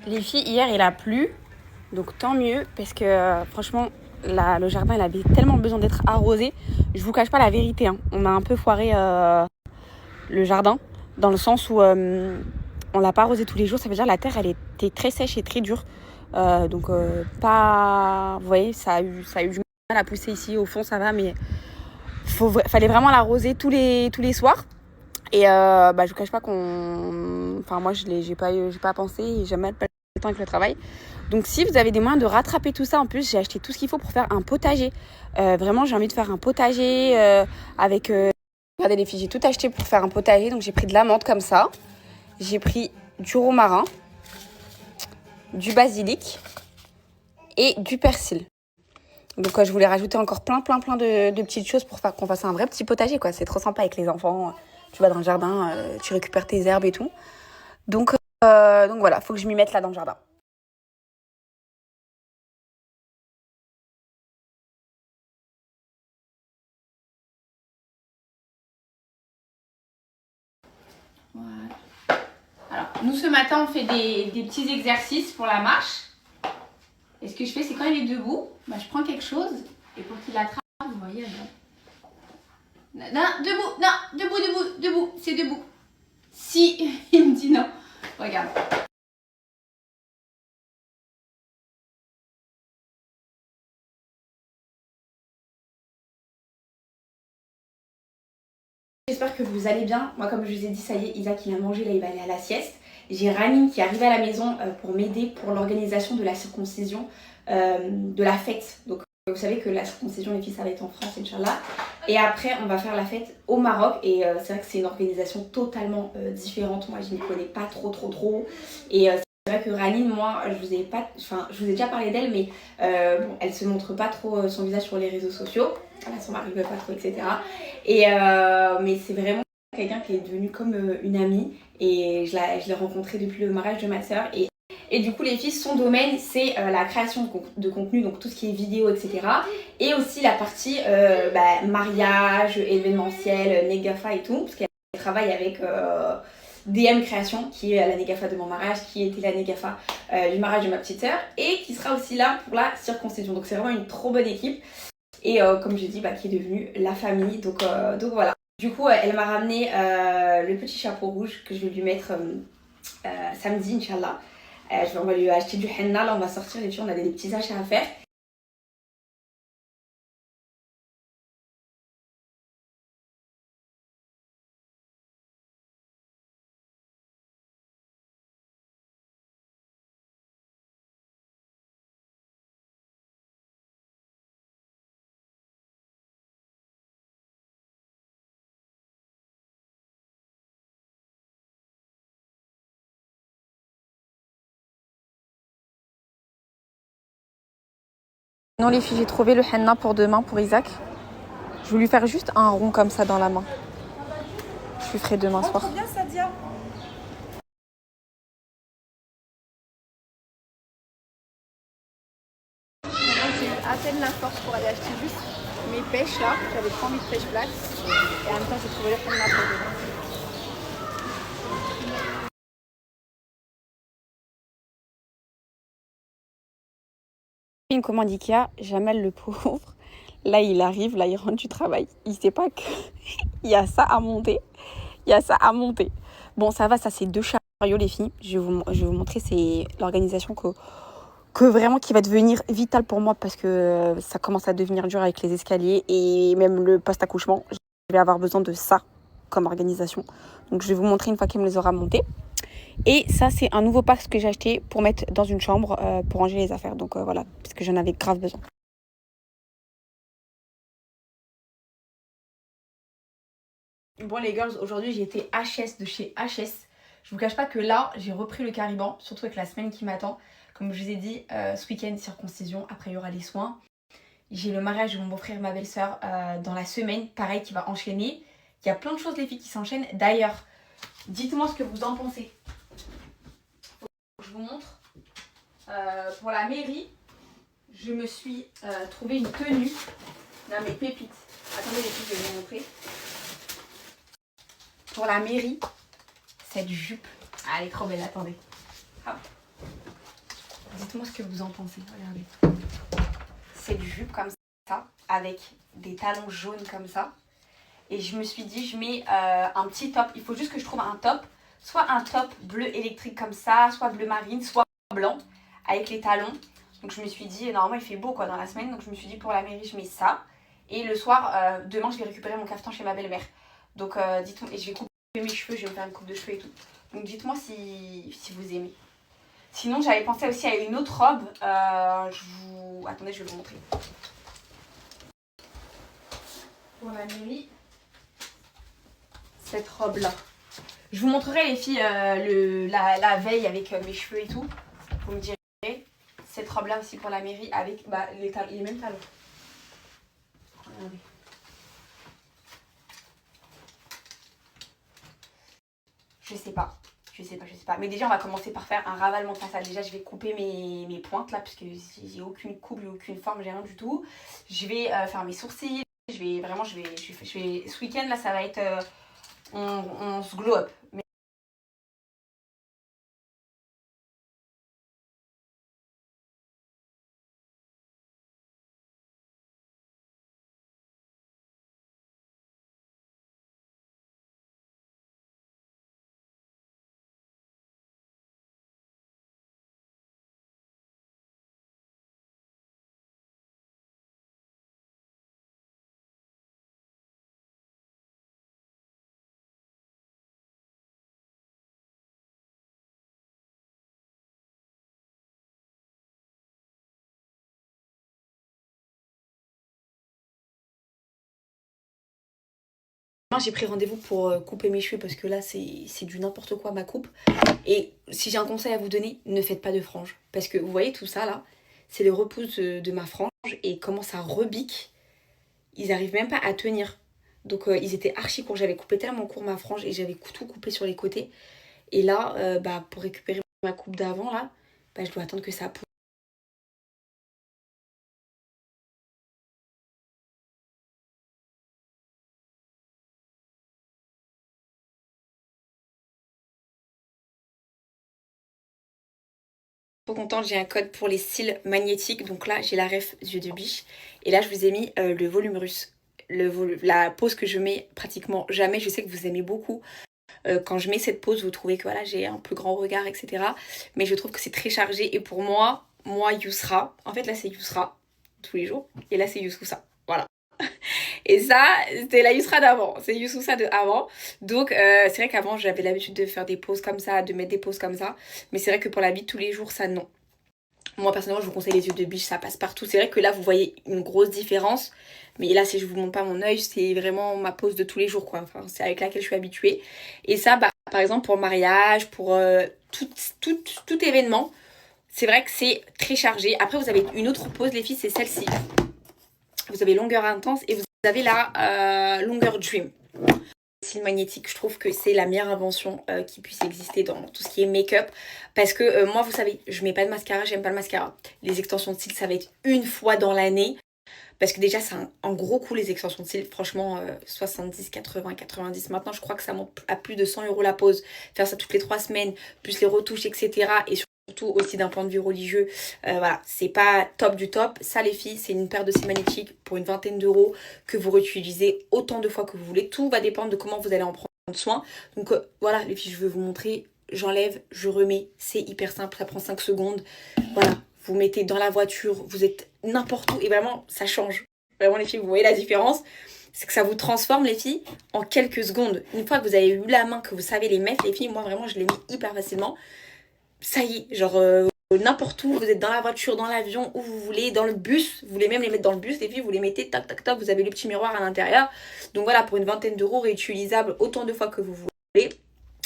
Les filles, hier il a plu, donc tant mieux, parce que franchement, le jardin il avait tellement besoin d'être arrosé. Je vous cache pas la vérité, hein. On a un peu foiré le jardin, dans le sens où on l'a pas arrosé tous les jours. Ça veut dire que la terre elle était très sèche et très dure. Donc pas... Vous voyez, ça a eu du mal à pousser ici. Au fond ça va, mais fallait vraiment l'arroser tous les soirs. Et je vous cache pas qu'on... Enfin moi j'ai pas pensé, j'ai jamais pas le temps avec le travail. Donc si vous avez des moyens de rattraper tout ça, en plus j'ai acheté tout ce qu'il faut pour faire un potager. Vraiment j'ai envie de faire un potager avec... Regardez les filles, j'ai tout acheté pour faire un potager. Donc j'ai pris de la menthe comme ça. J'ai pris du romarin, du basilic et du persil. Donc je voulais rajouter encore plein de petites choses pour faire qu'on fasse un vrai petit potager, quoi. C'est trop sympa avec les enfants. Tu vas dans le jardin, tu récupères tes herbes et tout. Donc voilà, faut que je m'y mette là dans le jardin. Voilà. Alors, nous ce matin, on fait des petits exercices pour la marche. Et ce que je fais, c'est quand il est debout, je prends quelque chose et pour qu'il attrape, vous voyez, non, debout, c'est debout. Si, il me dit non. Regarde. J'espère que vous allez bien. Moi, comme je vous ai dit, ça y est, Isaac il a mangé, là il va aller à la sieste. J'ai Rani qui est arrivé à la maison pour m'aider pour l'organisation de la circoncision, de la fête. Donc vous savez que la circoncision, les filles, ça va être en France, Inch'Allah. Et après, on va faire la fête au Maroc. Et c'est vrai que c'est une organisation totalement différente. Moi, je n'y connais pas trop. Et c'est vrai que Rani, moi, je vous ai déjà parlé d'elle, mais bon, elle se montre pas trop son visage sur les réseaux sociaux. Voilà, son mari veut pas trop, etc. Mais c'est vraiment quelqu'un qui est devenu comme une amie. Et je l'ai rencontrée depuis le mariage de ma sœur. Et du coup, les filles, son domaine, c'est la création de contenu, donc tout ce qui est vidéo, etc. Et aussi la partie mariage, événementiel, Negafa et tout, parce qu'elle travaille avec DM Création, qui est la Negafa de mon mariage, qui était la Negafa du mariage de ma petite sœur, et qui sera aussi là pour la circoncision. Donc c'est vraiment une trop bonne équipe. Et comme j'ai dit, qui est devenue la famille. Donc voilà. Du coup, elle m'a ramené le petit chapeau rouge que je vais lui mettre samedi, Inch'Allah. On va lui acheter du henna, là on va sortir les filles, on a des petits achats à faire. Non les filles, j'ai trouvé le henna pour demain pour Isaac. Je vais lui faire juste un rond comme ça dans la main. Je lui ferai demain soir. Trop bien Sadia. J'ai eu à peine la force pour aller acheter juste mes pêches là. J'avais trop envie de pêche plate. Et en même temps j'ai trouvé le henna pour demain. Une commande Ikea, Jamel le pauvre. Là il arrive, là il rentre du travail. Il sait pas qu'il y a ça à monter. Bon ça va, ça c'est 2 chariots les filles. Je vais vous montrer, c'est l'organisation que vraiment qui va devenir vitale pour moi parce que ça commence à devenir dur avec les escaliers et même le post-accouchement. Je vais avoir besoin de ça comme organisation. Donc je vais vous montrer une fois qu'elle me les aura montés. Et ça c'est un nouveau pack que j'ai acheté pour mettre dans une chambre pour ranger les affaires. Donc voilà, parce que j'en avais grave besoin. Bon les girls, aujourd'hui j'ai été HS de chez HS. Je vous cache pas que là j'ai repris le Cariban, surtout avec la semaine qui m'attend. Comme je vous ai dit, ce week-end circoncision, après il y aura les soins. J'ai le mariage de mon beau-frère et ma belle-sœur dans la semaine, pareil qui va enchaîner. Il y a plein de choses les filles qui s'enchaînent. D'ailleurs, dites-moi ce que vous en pensez. Je vous montre. Pour la mairie, je me suis trouvé une tenue. Non mais pépites. Attendez les filles, je vais vous montrer. Pour la mairie, cette jupe. Ah, elle est trop belle, attendez. Hop. dites-moi ce que vous en pensez. Regardez. C'est du jupe comme ça, avec des talons jaunes comme ça. Et je me suis dit, je mets un petit top. Il faut juste que je trouve un top. Soit un top bleu électrique comme ça, soit bleu marine, soit blanc, avec les talons. Donc je me suis dit, normalement il fait beau quoi dans la semaine. Donc je me suis dit, pour la mairie, je mets ça. Et le soir, demain, je vais récupérer mon cafetan chez ma belle-mère. Donc dites-moi, et je vais couper mes cheveux, je vais me faire une coupe de cheveux et tout. Donc dites-moi si vous aimez. Sinon, j'avais pensé aussi à une autre robe. Attendez, je vais vous montrer. Pour la mairie, cette robe-là. Je vous montrerai les filles la veille avec mes cheveux et tout. Vous me direz. Cette robe-là aussi pour la mairie avec les mêmes talons. Regardez. Je sais pas. Mais déjà, on va commencer par faire un ravalement facial. Déjà, je vais couper mes pointes là, parce que j'ai aucune coupe, aucune forme, j'ai rien du tout. Je vais faire mes sourcils. Ce week-end là, ça va être on se glow up. J'ai pris rendez-vous pour couper mes cheveux parce que là c'est du n'importe quoi ma coupe. Et si j'ai un conseil à vous donner, ne faites pas de franges. Parce que vous voyez tout ça là, c'est les repousses de ma frange et comment ça rebique. Ils arrivent même pas à tenir. Donc ils étaient archi courts. J'avais coupé tellement court ma frange et j'avais tout coupé sur les côtés. Et là, pour récupérer ma coupe d'avant là, je dois attendre que ça pousse. Trop contente, j'ai un code pour les cils magnétiques. Donc là, j'ai la ref yeux de biche. Et là, je vous ai mis le volume russe. La pose que je mets pratiquement jamais. Je sais que vous aimez beaucoup. Quand je mets cette pose, vous trouvez que voilà, j'ai un peu grand regard, etc. Mais je trouve que c'est très chargé. Et pour moi, Yousra. En fait, là, c'est Yousra tous les jours. Et là, c'est Youssousa. Voilà. Et ça, c'était la Yousra d'avant. C'est Youssousa de avant. Donc, c'est vrai qu'avant, j'avais l'habitude de faire des poses comme ça, de mettre des poses comme ça. Mais c'est vrai que pour la vie de tous les jours, ça, non. Moi, personnellement, je vous conseille les yeux de biche, ça passe partout. C'est vrai que là, vous voyez une grosse différence. Mais là, si je vous montre pas mon œil, c'est vraiment ma pose de tous les jours, quoi. Enfin, c'est avec laquelle je suis habituée. Et ça, par exemple, pour le mariage, pour tout événement, c'est vrai que c'est très chargé. Après, vous avez une autre pose, les filles, c'est celle-ci. Vous avez longueur intense et vous avez la longueur dream. Cils magnétique, je trouve que c'est la meilleure invention qui puisse exister dans tout ce qui est make-up. Parce que moi, vous savez, je mets pas de mascara, j'aime pas le mascara. Les extensions de cils, ça va être une fois dans l'année. Parce que déjà, c'est un gros coup les extensions de cils. Franchement, 70, 80, 90. Maintenant, je crois que ça monte à plus de 100 € la pause. Faire ça toutes les 3 semaines, plus les retouches, etc. Et surtout aussi d'un point de vue religieux. Voilà, c'est pas top du top. Ça, les filles, c'est une paire de cils magnétiques pour une vingtaine d'euros que vous réutilisez autant de fois que vous voulez. Tout va dépendre de comment vous allez en prendre soin. Donc voilà, les filles, je vais vous montrer. J'enlève, je remets. C'est hyper simple, ça prend 5 secondes. Voilà. Vous mettez dans la voiture, vous êtes n'importe où et vraiment ça change. Vraiment les filles, vous voyez la différence, c'est que ça vous transforme les filles en quelques secondes. Une fois que vous avez eu la main, que vous savez les mettre, les filles, moi vraiment je les mets hyper facilement. Ça y est, genre n'importe où, vous êtes dans la voiture, dans l'avion, où vous voulez, dans le bus, vous voulez même les mettre dans le bus, les filles, vous les mettez, tac tac tac, vous avez le petit miroir à l'intérieur. Donc voilà, pour une vingtaine d'euros, réutilisable autant de fois que vous voulez.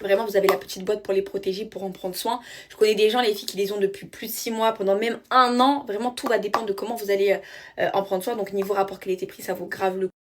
Vraiment, vous avez la petite boîte pour les protéger, pour en prendre soin. Je connais des gens, les filles, qui les ont depuis plus de 6 mois, pendant même 1 an. Vraiment, tout va dépendre de comment vous allez en prendre soin. Donc, niveau rapport qualité-prix, ça vaut grave le coup.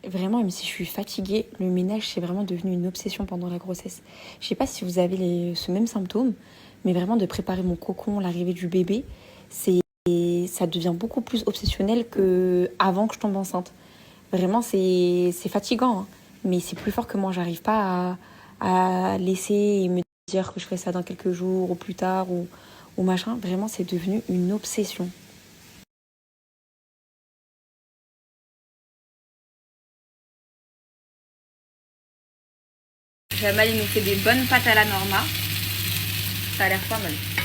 Vraiment, même si je suis fatiguée, le ménage, c'est vraiment devenu une obsession pendant la grossesse. Je sais pas si vous avez ce même symptôme, mais vraiment de préparer mon cocon, l'arrivée du bébé, ça devient beaucoup plus obsessionnel que avant que je tombe enceinte. Vraiment, c'est fatigant, hein, mais c'est plus fort que moi. J'arrive pas à laisser et me dire que je ferai ça dans quelques jours ou plus tard ou machin. Vraiment, c'est devenu une obsession. Jamal, il nous fait des bonnes pâtes à la Norma. Ça a l'air pas mal.